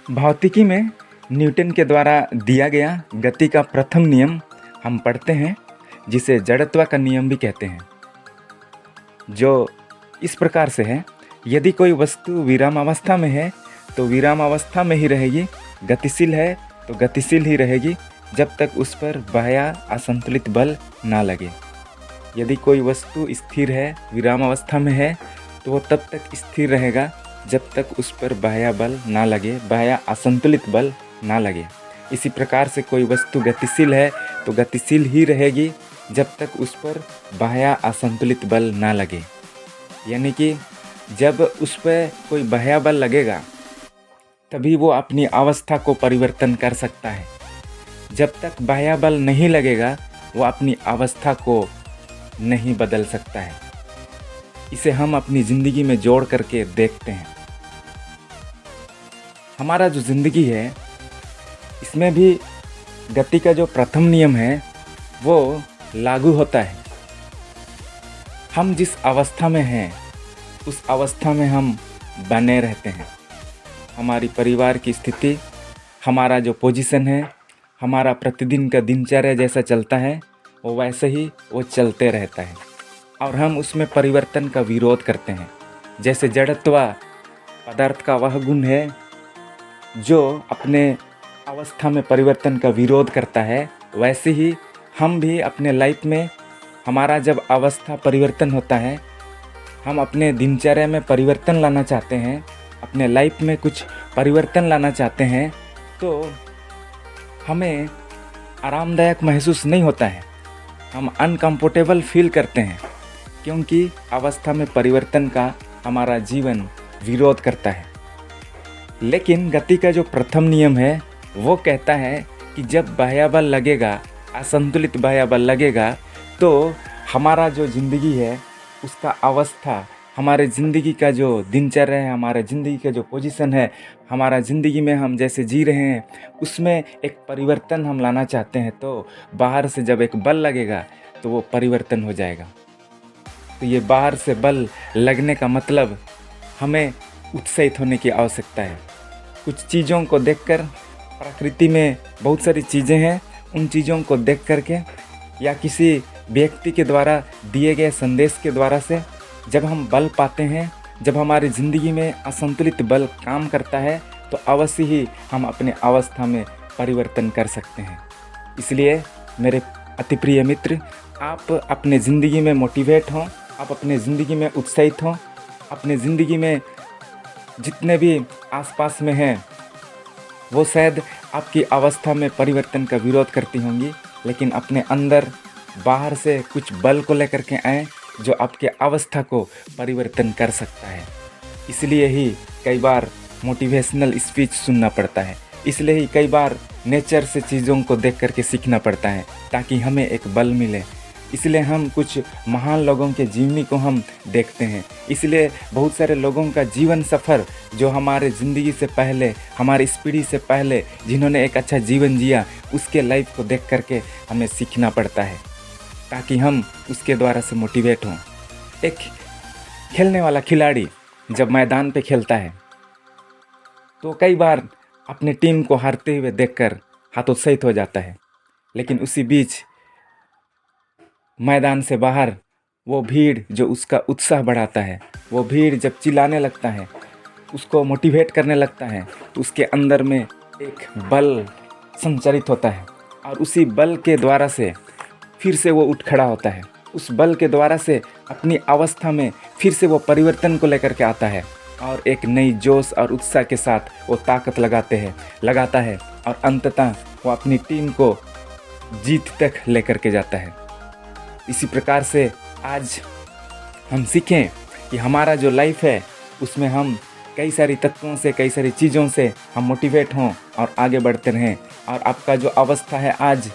भौतिकी में न्यूटन के द्वारा दिया गया गति का प्रथम नियम हम पढ़ते हैं, जिसे जड़त्व का नियम भी कहते हैं, जो इस प्रकार से है। यदि कोई वस्तु विराम अवस्था में है तो विराम अवस्था में ही रहेगी, गतिशील है तो गतिशील ही रहेगी जब तक उस पर बाह्य असंतुलित बल ना लगे। यदि कोई वस्तु स्थिर है, विराम अवस्था में है, तो वो तब तक स्थिर रहेगा जब तक उस पर बाह्य बल ना लगे, बाह्य असंतुलित बल ना लगे। इसी प्रकार से कोई वस्तु गतिशील है तो गतिशील ही रहेगी जब तक उस पर बाह्य असंतुलित बल ना लगे। यानी कि जब उस पर कोई बाह्य बल लगेगा तभी वो अपनी अवस्था को परिवर्तन कर सकता है। जब तक बाह्य बल नहीं लगेगा वो अपनी अवस्था को नहीं बदल सकता है। इसे हम अपनी ज़िंदगी में जोड़ करके देखते हैं। हमारा जो ज़िंदगी है इसमें भी गति का जो प्रथम नियम है वो लागू होता है। हम जिस अवस्था में हैं उस अवस्था में हम बने रहते हैं। हमारी परिवार की स्थिति, हमारा जो पोजीशन है, हमारा प्रतिदिन का दिनचर्या जैसा चलता है वो वैसे ही वो चलते रहता है और हम उसमें परिवर्तन का विरोध करते हैं। जैसे जड़त्व पदार्थ का वह गुण है जो अपने अवस्था में परिवर्तन का विरोध करता है, वैसे ही हम भी अपने लाइफ में हमारा जब अवस्था परिवर्तन होता है, हम अपने दिनचर्या में परिवर्तन लाना चाहते हैं, अपने लाइफ में कुछ परिवर्तन लाना चाहते हैं, तो हमें आरामदायक महसूस नहीं होता है। हम अनकंफर्टेबल फील करते हैं क्योंकि अवस्था में परिवर्तन का हमारा जीवन विरोध करता है। लेकिन गति का जो प्रथम नियम है वो कहता है कि जब बाह्य बल लगेगा, असंतुलित बाह्य बल लगेगा, तो हमारा जो ज़िंदगी है उसका अवस्था, हमारे ज़िंदगी का जो दिनचर्या है, हमारे ज़िंदगी का जो पोजीशन है, हमारा ज़िंदगी में हम जैसे जी रहे हैं उसमें एक परिवर्तन हम लाना चाहते हैं, तो बाहर से जब एक बल लगेगा तो वो परिवर्तन हो जाएगा। तो ये बाहर से बल लगने का मतलब हमें उत्साहित होने की आवश्यकता है। कुछ चीज़ों को देखकर, प्रकृति में बहुत सारी चीज़ें हैं, उन चीज़ों को देख करके या किसी व्यक्ति के द्वारा दिए गए संदेश के द्वारा से जब हम बल पाते हैं, जब हमारी ज़िंदगी में असंतुलित बल काम करता है, तो अवश्य ही हम अपने अवस्था में परिवर्तन कर सकते हैं। इसलिए मेरे अति प्रिय मित्र, आप अपने ज़िंदगी में मोटिवेट हों, आप अपने ज़िंदगी में उत्साहित हों। अपने ज़िंदगी में जितने भी आसपास में हैं वो शायद आपकी अवस्था में परिवर्तन का विरोध करती होंगी, लेकिन अपने अंदर बाहर से कुछ बल को लेकर के आएँ जो आपके अवस्था को परिवर्तन कर सकता है। इसलिए ही कई बार मोटिवेशनल स्पीच सुनना पड़ता है, इसलिए ही कई बार नेचर से चीज़ों को देख करके सीखना पड़ता है ताकि हमें एक बल मिले। इसलिए हम कुछ महान लोगों के जीवनी को हम देखते हैं। इसलिए बहुत सारे लोगों का जीवन सफ़र जो हमारे ज़िंदगी से पहले, हमारी इस पीढ़ी से पहले जिन्होंने एक अच्छा जीवन जिया, उसके लाइफ को देख करके हमें सीखना पड़ता है ताकि हम उसके द्वारा से मोटिवेट हों। एक खेलने वाला खिलाड़ी जब मैदान पे खेलता है तो कई बार अपने टीम को हारते हुए देखकर हतोत्साहित हो जाता है, लेकिन उसी बीच मैदान से बाहर वो भीड़ जो उसका उत्साह बढ़ाता है, वो भीड़ जब चिल्लाने लगता है, उसको मोटिवेट करने लगता है, तो उसके अंदर में एक बल संचारित होता है और उसी बल के द्वारा से फिर से वो उठ खड़ा होता है। उस बल के द्वारा से अपनी अवस्था में फिर से वो परिवर्तन को लेकर के आता है और एक नई जोश और उत्साह के साथ वो ताकत लगाता है और अंततः वो अपनी टीम को जीत तक लेकर के जाता है। इसी प्रकार से आज हम सीखें कि हमारा जो लाइफ है उसमें हम कई सारी तत्वों से, कई सारी चीज़ों से हम मोटिवेट हों और आगे बढ़ते रहें। और आपका जो अवस्था है आज,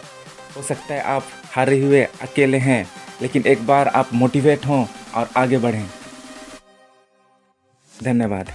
हो सकता है आप हारे हुए अकेले हैं, लेकिन एक बार आप मोटिवेट हों और आगे बढ़ें। धन्यवाद।